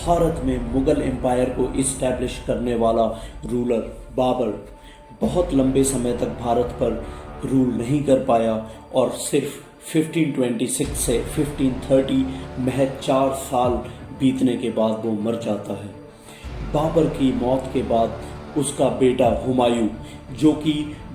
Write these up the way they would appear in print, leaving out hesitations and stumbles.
भारत में मुग़ल एम्पायर को इस्टेब्लिश करने वाला रूलर बाबर बहुत लंबे समय तक भारत पर रूल नहीं कर पाया और सिर्फ 1526 से 1530 महज 4 साल बीतने के बाद वो मर जाता है। बाबर की मौत के बाद उसका बेटा हुमायूं, जो कि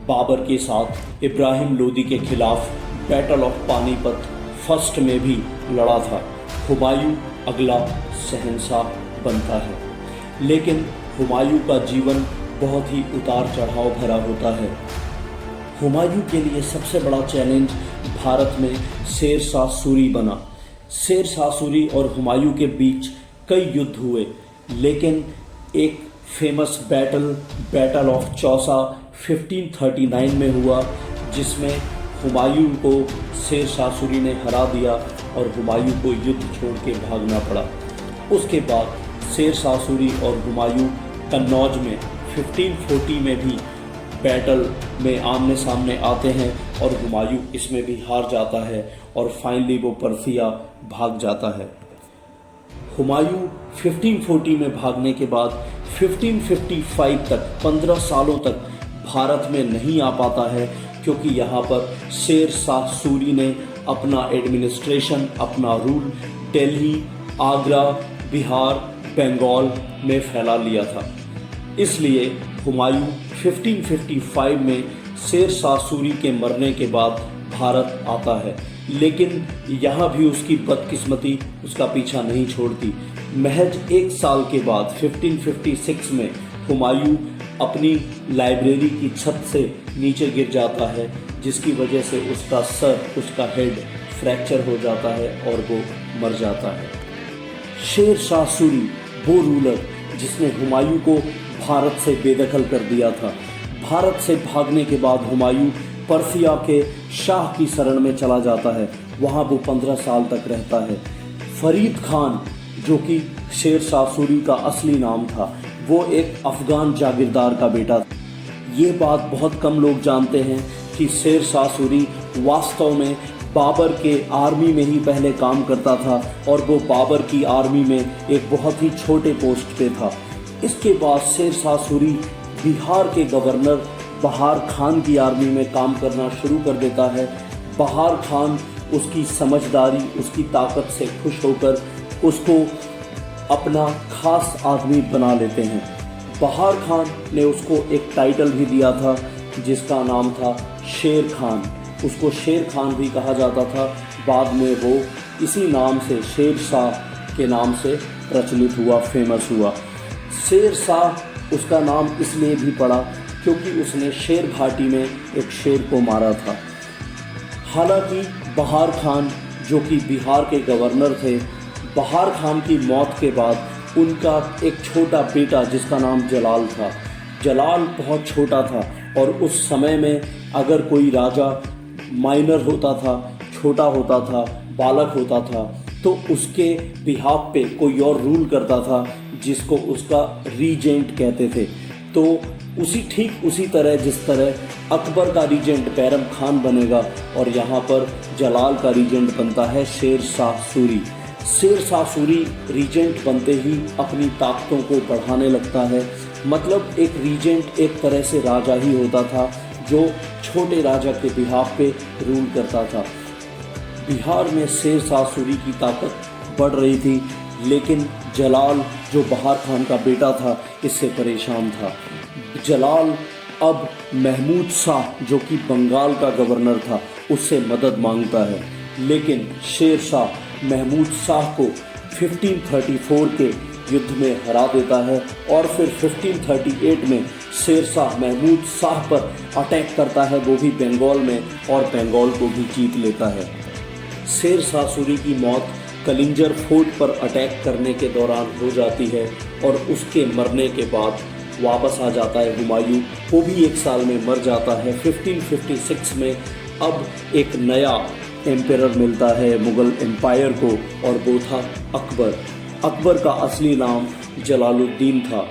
बाबर के साथ इब्राहिम लोदी के खिलाफ बैटल ऑफ पानीपत फर्स्ट में भी लड़ा था, हुमायूं अगला शहंशाह बनता है। लेकिन हुमायूं का जीवन बहुत ही उतार चढ़ाव भरा होता है। हुमायूं के लिए सबसे बड़ा चैलेंज भारत में शेर शाह सूरी बना। शेर शाह सूरी और हुमायूं के बीच कई युद्ध हुए, लेकिन एक फेमस बैटल ऑफ चौसा 1539 में हुआ, जिसमें हुमायूं को शेर शाह सूरी ने हरा दिया और हुमायूं को युद्ध छोड़ के भागना पड़ा। उसके बाद शेर शाह सूरी और हुमायूं कन्नौज में 1540 में भी बैटल में आमने सामने आते हैं और हुमायूं इसमें भी हार जाता है और फाइनली वो पर्सिया भाग जाता है। हुमायूं 1540 में भागने के बाद 1555 तक 15 सालों तक भारत में नहीं आ पाता है, क्योंकि यहाँ पर शेर शाह सूरी ने अपना एडमिनिस्ट्रेशन, अपना रूल दिल्ली, आगरा, बिहार, बंगाल में फैला लिया था। इसलिए हुमायूं 1555 में शेर शाह सूरी के मरने के बाद भारत आता है, लेकिन यहाँ भी उसकी बदकिस्मती उसका पीछा नहीं छोड़ती। महज 1 साल के बाद 1556 में हुमायूं अपनी लाइब्रेरी की छत से नीचे गिर जाता है, जिसकी वजह से उसका सर, उसका हेड फ्रैक्चर हो जाता है और वो मर जाता है। शेर शाह सूरी वो रूलर जिसने हुमायूं को भारत से बेदखल कर दिया था। भारत से भागने के बाद हुमायूं पर्सिया के शाह की शरण में चला जाता है। वहाँ वो 15 साल तक रहता है। फरीद खान, जो कि शेर शाह सूरी का असली नाम था, वो एक अफ़गान जागीरदार का बेटा था। ये बात बहुत कम लोग जानते हैं कि शेर शाह सूरी वास्तव में बाबर के आर्मी में ही पहले काम करता था और वो बाबर की आर्मी में एक बहुत ही छोटे पोस्ट पे था। इसके बाद शेर शाह सूरी बिहार के गवर्नर बहार खान की आर्मी में काम करना शुरू कर देता है। बहार खान उसकी समझदारी, उसकी ताकत से खुश होकर उसको अपना खास आदमी बना लेते हैं। बहार खान ने उसको एक टाइटल भी दिया था जिसका नाम था शेर खान। उसको शेर खान भी कहा जाता था। बाद में वो इसी नाम से शेर शाह के नाम से प्रचलित हुआ, फेमस हुआ। शेर शाह उसका नाम इसलिए भी पड़ा क्योंकि उसने शेर घाटी में एक शेर को मारा था। हालांकि बहार खान, जो कि बिहार के गवर्नर थे, बहार खान की मौत के बाद उनका एक छोटा बेटा जिसका नाम जलाल था। जलाल बहुत छोटा था और उस समय में अगर कोई राजा माइनर होता था, छोटा होता था, बालक होता था, तो उसके बिहाफ पे कोई और रूल करता था जिसको उसका रीजेंट कहते थे। तो ठीक उसी तरह जिस तरह अकबर का रीजेंट बैरम खान बनेगा और यहाँ पर जलाल का रीजेंट बनता है शेर शाह सूरी। शेर शाह सूरी रीजेंट बनते ही अपनी ताकतों को बढ़ाने लगता है। मतलब एक रीजेंट एक तरह से राजा ही होता था जो छोटे राजा के बिहाफ पे रूल करता था। बिहार में शेर शाह सूरी की ताकत बढ़ रही थी, लेकिन जलाल, जो बहार खान का बेटा था, इससे परेशान था। जलाल अब महमूद शाह, जो कि बंगाल का गवर्नर था, उससे मदद मांगता है, लेकिन शेर शाह महमूद शाह को 1534 के युद्ध में हरा देता है और फिर 1538 में शेर शाह महमूद शाह पर अटैक करता है, वो भी बंगाल में, और बंगाल को भी जीत लेता है। शेर शाह सूरी की मौत कलिंजर फोर्ट पर अटैक करने के दौरान हो जाती है और उसके मरने के बाद वापस आ जाता है हुमायूं। वो भी 1 साल में मर जाता है। 1556 में अब एक नया एम्परर मिलता है मुग़ल एम्पायर को और वो था अकबर। अकबर का असली नाम जलालुद्दीन था।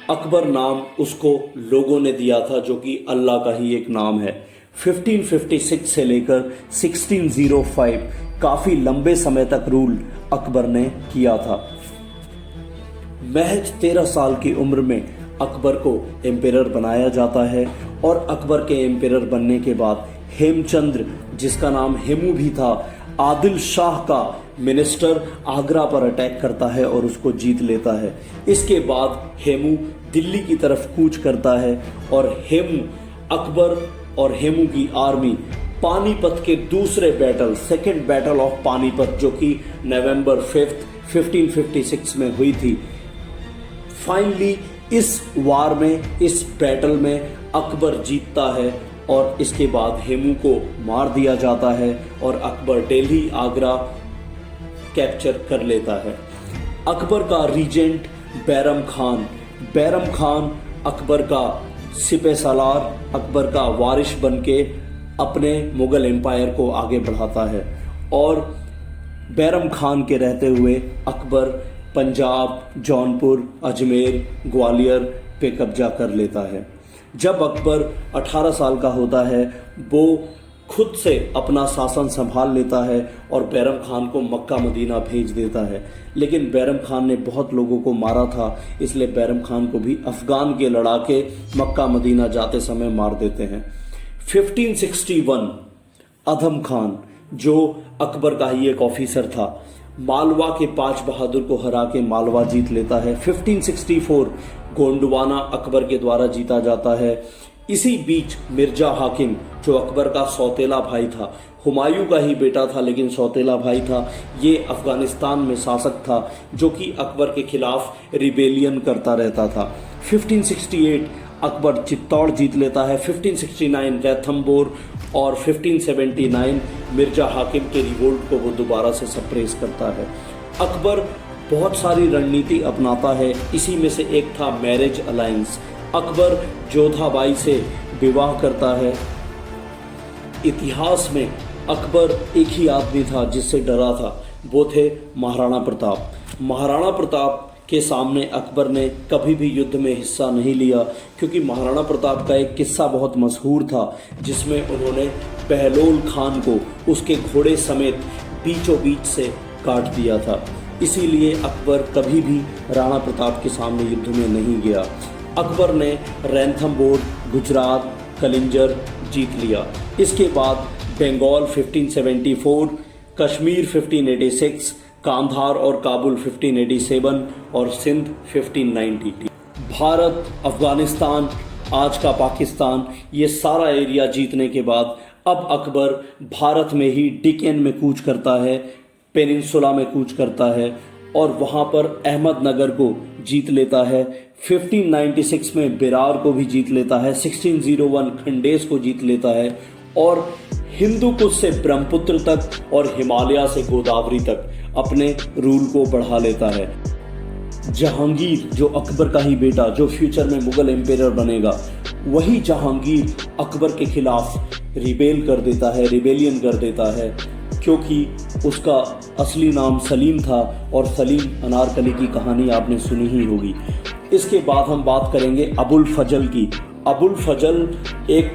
अकबर नाम उसको लोगों ने दिया था, जो कि अल्लाह का ही एक नाम है। 1556 से लेकर 1605 काफ़ी लंबे समय तक रूल अकबर ने किया था। महज 13 साल की उम्र में अकबर को एम्पेरर बनाया जाता है और अकबर के एम्पेरर बनने के बाद हेमचंद्र, जिसका नाम हेमू भी था, आदिल शाह का मिनिस्टर आगरा पर अटैक करता है और उसको जीत लेता है। इसके बाद हेमू दिल्ली की तरफ कूच करता है और हेमू, अकबर और हेमू की आर्मी पानीपत के दूसरे battle, second battle of Panipat, जो कि नवंबर 5 1556 में हुई थी, फाइनली इस वार में, इस बैटल में अकबर जीतता है और इसके बाद हेमू को मार दिया जाता है और अकबर दिल्ली, आगरा कैप्चर कर लेता है। अकबर का रीजेंट बैरम खान अकबर का सिपह सालार, अकबर का वारिश बनके अपने मुगल एम्पायर को आगे बढ़ाता है और बैरम खान के रहते हुए अकबर पंजाब, जौनपुर, अजमेर, ग्वालियर पे कब्जा कर लेता है। जब अकबर 18 साल का होता है, वो खुद से अपना शासन संभाल लेता है और बैरम खान को मक्का मदीना भेज देता है। लेकिन बैरम खान ने बहुत लोगों को मारा था, इसलिए बैरम खान को भी अफगान के लड़ाके मक्का मदीना जाते समय मार देते हैं। 1561 अधम खान, जो अकबर का ही एक ऑफिसर था, मालवा के 5 बहादुर को हरा के मालवा जीत लेता है। 1564 गोंडवाना अकबर के द्वारा जीता जाता है। इसी बीच मिर्जा हाकिम, जो अकबर का सौतेला भाई था, हुमायूं का ही बेटा था लेकिन सौतेला भाई था, ये अफगानिस्तान में शासक था जो कि अकबर के खिलाफ रिबेलियन करता रहता था। 1568 अकबर चित्तौड़ जीत लेता है। 1569 रैथम्बोर और 1579 मिर्जा हाकिम के रिवोल्ट को वो दोबारा से सप्रेस करता है। अकबर बहुत सारी रणनीति अपनाता है, इसी में से एक था मैरिज अलायंस। अकबर जोधाबाई से विवाह करता है। इतिहास में अकबर एक ही आदमी था जिससे डरा था, वो थे महाराणा प्रताप। महाराणा प्रताप के सामने अकबर ने कभी भी युद्ध में हिस्सा नहीं लिया, क्योंकि महाराणा प्रताप का एक किस्सा बहुत मशहूर था जिसमें उन्होंने बहलोल खान को उसके घोड़े समेत बीचों बीच से काट दिया था। इसीलिए अकबर कभी भी राणा प्रताप के सामने युद्ध में नहीं गया। अकबर ने रैनथम्बोर, गुजरात, कलिंजर जीत लिया। इसके बाद बंगाल 1574, कश्मीर 1586, कांधार और काबुल 1587 और सिंध 1590। भारत, अफगानिस्तान, आज का पाकिस्तान, ये सारा एरिया जीतने के बाद अब अकबर भारत में ही डिकेन में कूच करता है, पेनिनसुला में कूच करता है और वहाँ पर अहमदनगर को जीत लेता है। 1596 में बिरार को भी जीत लेता है। 1601 खंडेस को जीत लेता है और हिंदू कुश से ब्रह्मपुत्र तक और हिमालय से गोदावरी तक अपने रूल को बढ़ा लेता है। जहांगीर, जो अकबर का ही बेटा, जो फ्यूचर में मुगल एम्पेरर बनेगा, वही जहांगीर अकबर के खिलाफ रिबेलियन कर देता है, क्योंकि उसका असली नाम सलीम था और सलीम अनारकली की कहानी आपने सुनी ही होगी। इसके बाद हम बात करेंगे अबुल फजल की। अबुल फजल एक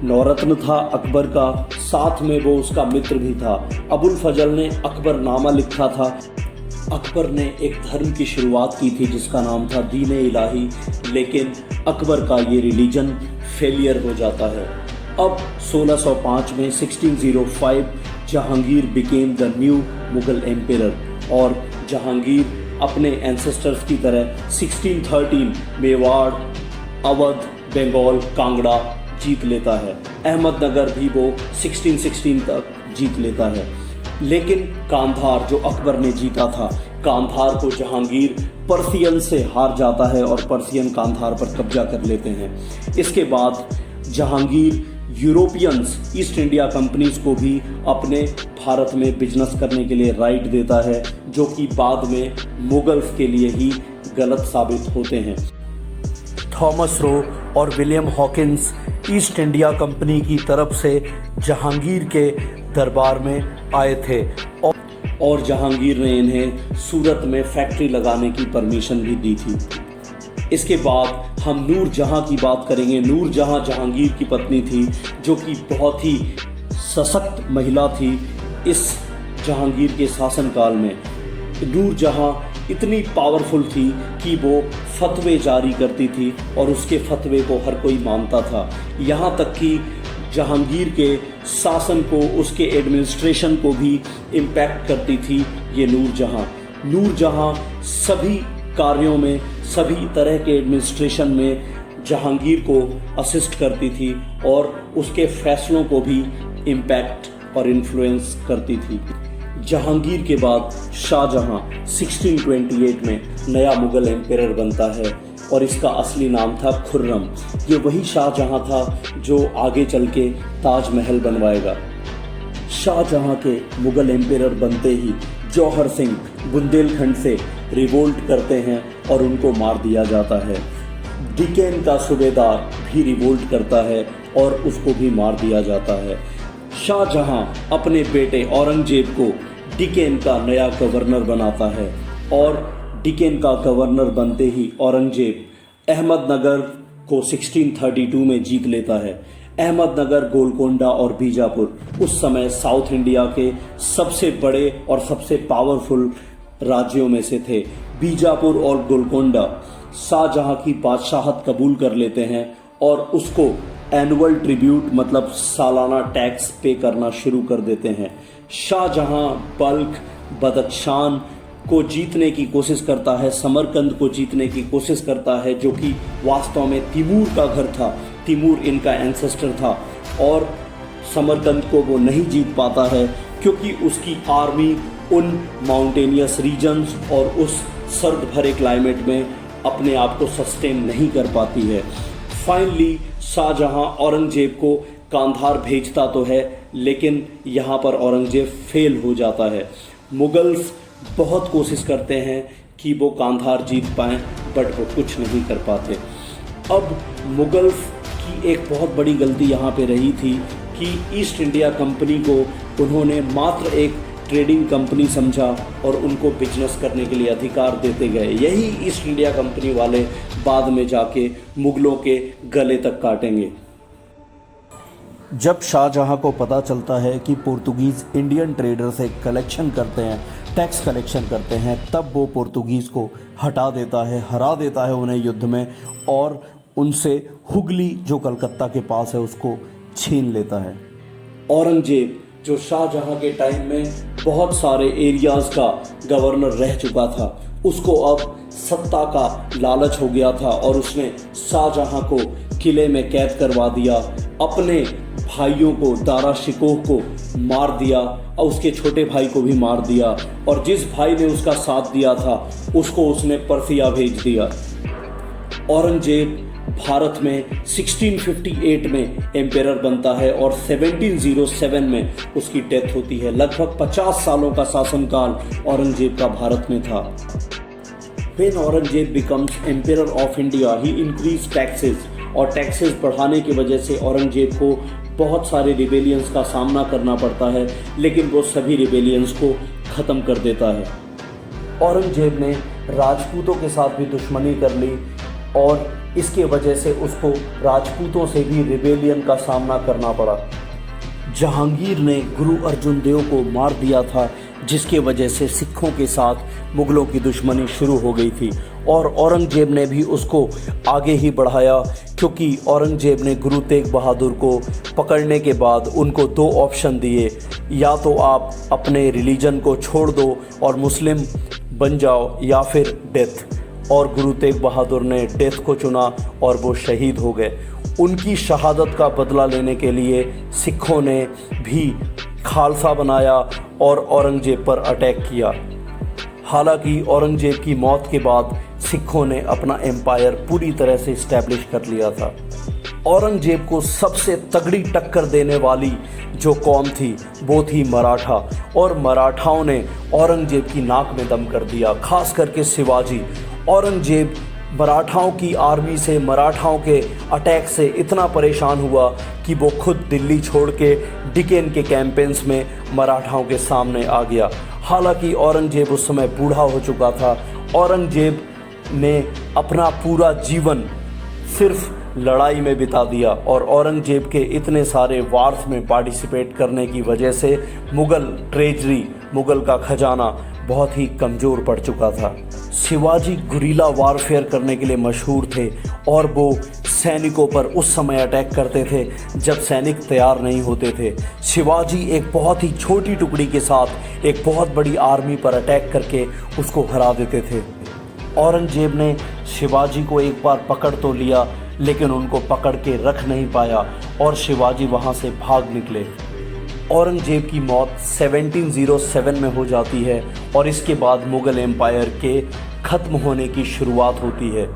नौरत्न था अकबर का, साथ में वो उसका मित्र भी था। अबुल फजल ने अकबरनामा लिखा था। अकबर ने एक धर्म की शुरुआत की थी जिसका नाम था दीन इलाही, लेकिन अकबर का ये रिलीजन फेलियर हो जाता है। अब 1605 में 1605 Jahangir became the new Mughal emperor और जहांगीर अपने एंसेस्टर्स की तरह 1613 मेवाड़, अवध, बंगाल, कांगड़ा जीत लेता है। अहमदनगर भी वो 1616 तक जीत लेता है। लेकिन कांधार, जो अकबर ने जीता था, कांधार को जहांगीर पर्सियन से हार जाता है और पर्सियन कांधार पर कब्जा कर लेते हैं। इसके बाद Jahangir Europeans, east India companies को भी अपने भारत में बिजनेस करने के लिए राइट देता है, जो कि बाद में मुगल्स के लिए ही गलत साबित होते हैं। थॉमस रो और William Hawkins east India company की तरफ से जहांगीर के दरबार में आए थे और जहांगीर ने इन्हें सूरत में फैक्ट्री लगाने की परमिशन भी दी थी। इसके बाद हम नूर जहां की बात करेंगे। नूर जहां जहांगीर की पत्नी थी, जो कि बहुत ही सशक्त महिला थी इस जहांगीर के शासनकाल में। नूर जहां इतनी पावरफुल थी कि वो फतवे जारी करती थी और उसके फतवे को हर कोई मानता था। यहाँ तक कि जहांगीर के शासन को, उसके एडमिनिस्ट्रेशन को भी इम्पैक्ट करती थी ये नूरजहां सभी कार्यों में, सभी तरह के एडमिनिस्ट्रेशन में जहांगीर को असिस्ट करती थी और उसके फैसलों को भी इम्पैक्ट और इन्फ्लुएंस करती थी। जहांगीर के बाद शाहजहां 1628 में नया मुगल एम्पायर बनता है और इसका असली नाम था खुर्रम। ये वही शाहजहां था जो आगे चल के ताजमहल बनवाएगा। शाहजहां के मुगल एम्पायर बनते ही जौहर सिंह बुंदेलखंड से रिवोल्ट करते हैं और उनको मार दिया जाता है। डिकेन का सूबेदार भी रिवोल्ट करता है और उसको भी मार दिया जाता है। शाहजहां अपने बेटे औरंगजेब को डिकेन का नया गवर्नर बनाता है और डिकेन का गवर्नर बनते ही औरंगजेब अहमदनगर को 1632 में जीत लेता है। अहमदनगर, गोलकोंडा और बीजापुर उस समय साउथ इंडिया के सबसे बड़े और सबसे पावरफुल राज्यों में से थे। बीजापुर और गोलकोंडा शाहजहां की बादशाहत कबूल कर लेते हैं और उसको एनुअल ट्रिब्यूट मतलब सालाना टैक्स पे करना शुरू कर देते हैं। शाहजहां बल्ख, बदख्शान को जीतने की कोशिश करता है, समरकंद को जीतने की कोशिश करता है, जो कि वास्तव में तिमूर का घर था। तिमूर इनका एंसेस्टर था और समरकंद को वो नहीं जीत पाता है क्योंकि उसकी आर्मी उन माउंटेनियस रीजन्स और उस सर्द भरे क्लाइमेट में अपने आप को सस्टेन नहीं कर पाती है। फाइनली शाहजहां औरंगजेब को कांधार भेजता तो है, लेकिन यहाँ पर औरंगजेब फेल हो जाता है। मुगल्स बहुत कोशिश करते हैं कि वो कांधार जीत पाएं, बट वो कुछ नहीं कर पाते। अब मुगल्स की एक बहुत बड़ी गलती यहाँ पे रही थी कि ईस्ट इंडिया कंपनी को उन्होंने मात्र एक ट्रेडिंग कंपनी समझा और उनको बिजनेस करने के लिए अधिकार देते गए। यही ईस्ट इंडिया कंपनी वाले बाद में जाके मुगलों के गले तक काटेंगे। जब शाहजहां को पता चलता है कि पुर्तगीज़ इंडियन ट्रेडर से कलेक्शन करते हैं, टैक्स कलेक्शन करते हैं, तब वो पुर्तगीज़ को हटा देता है, हरा देता है उन्हें युद्ध में और उनसे हुगली जो कलकत्ता के पास है उसको छीन लेता है। औरंगजेब जो शाहजहां के टाइम में बहुत सारे एरियाज़ का गवर्नर रह चुका था, उसको अब सत्ता का लालच हो गया था और उसने शाहजहां को किले में कैद करवा दिया, अपने भाइयों को, दारा शिकोह को मार दिया और उसके छोटे भाई को भी मार दिया और जिस भाई ने उसका साथ दिया था उसको उसने पर्सिया भेज दिया। औरंगजेब भारत में 1658 में एम्पायर बनता है और 1707 में उसकी डेथ होती है। लगभग 50 सालों का शासनकाल औरंगजेब का भारत में था। When Aurangzeb becomes emperor of India, he increased taxes और टैक्सेस बढ़ाने की वजह से औरंगजेब को बहुत सारे रिबेलियंस का सामना करना पड़ता है, लेकिन वो सभी रिबेलियंस को ख़त्म कर देता है। औरंगजेब ने राजपूतों के साथ भी दुश्मनी कर ली और इसके वजह से उसको राजपूतों से भी रिबेलियन का सामना करना पड़ा। जहांगीर ने गुरु अर्जुन देव को मार दिया था, जिसके वजह से सिखों के साथ मुगलों की दुश्मनी शुरू हो गई थी और औरंगजेब ने भी उसको आगे ही बढ़ाया, क्योंकि औरंगजेब ने गुरु तेग बहादुर को पकड़ने के बाद उनको दो ऑप्शन दिए, या तो आप अपने रिलीजन को छोड़ दो और मुस्लिम बन जाओ या फिर डेथ। और गुरु तेग बहादुर ने डेथ को चुना और वो शहीद हो गए। उनकी शहादत का बदला लेने के लिए सिखों ने भी खालसा बनाया और औरंगजेब पर अटैक किया। हालांकि औरंगजेब की मौत के बाद सिखों ने अपना एम्पायर पूरी तरह से इस्टेब्लिश कर लिया था। औरंगजेब को सबसे तगड़ी टक्कर देने वाली जो कौम थी वो थी मराठा, और मराठाओं ने औरंगजेब की नाक में दम कर दिया, खास करके शिवाजी। औरंगजेब मराठाओं की आर्मी से, मराठाओं के अटैक से इतना परेशान हुआ कि वो खुद दिल्ली छोड़ के डिकेन के कैंपेन्स में मराठाओं के सामने आ गया। हालांकि औरंगजेब उस समय बूढ़ा हो चुका था। औरंगजेब ने अपना पूरा जीवन सिर्फ लड़ाई में बिता दिया और औरंगजेब के इतने सारे वार्स में पार्टिसिपेट करने की वजह से मुग़ल ट्रेजरी, मुग़ल का खजाना बहुत ही कमज़ोर पड़ चुका था। शिवाजी गुरिल्ला वारफेयर करने के लिए मशहूर थे और वो सैनिकों पर उस समय अटैक करते थे जब सैनिक तैयार नहीं होते थे। शिवाजी एक बहुत ही छोटी टुकड़ी के साथ एक बहुत बड़ी आर्मी पर अटैक करके उसको हरा देते थे। औरंगजेब ने शिवाजी को एक बार पकड़ तो लिया, लेकिन उनको पकड़ के रख नहीं पाया और शिवाजी वहाँ से भाग निकले। औरंगजेब की मौत 1707 में हो जाती है और इसके बाद मुग़ल एम्पायर के ख़त्म होने की शुरुआत होती है।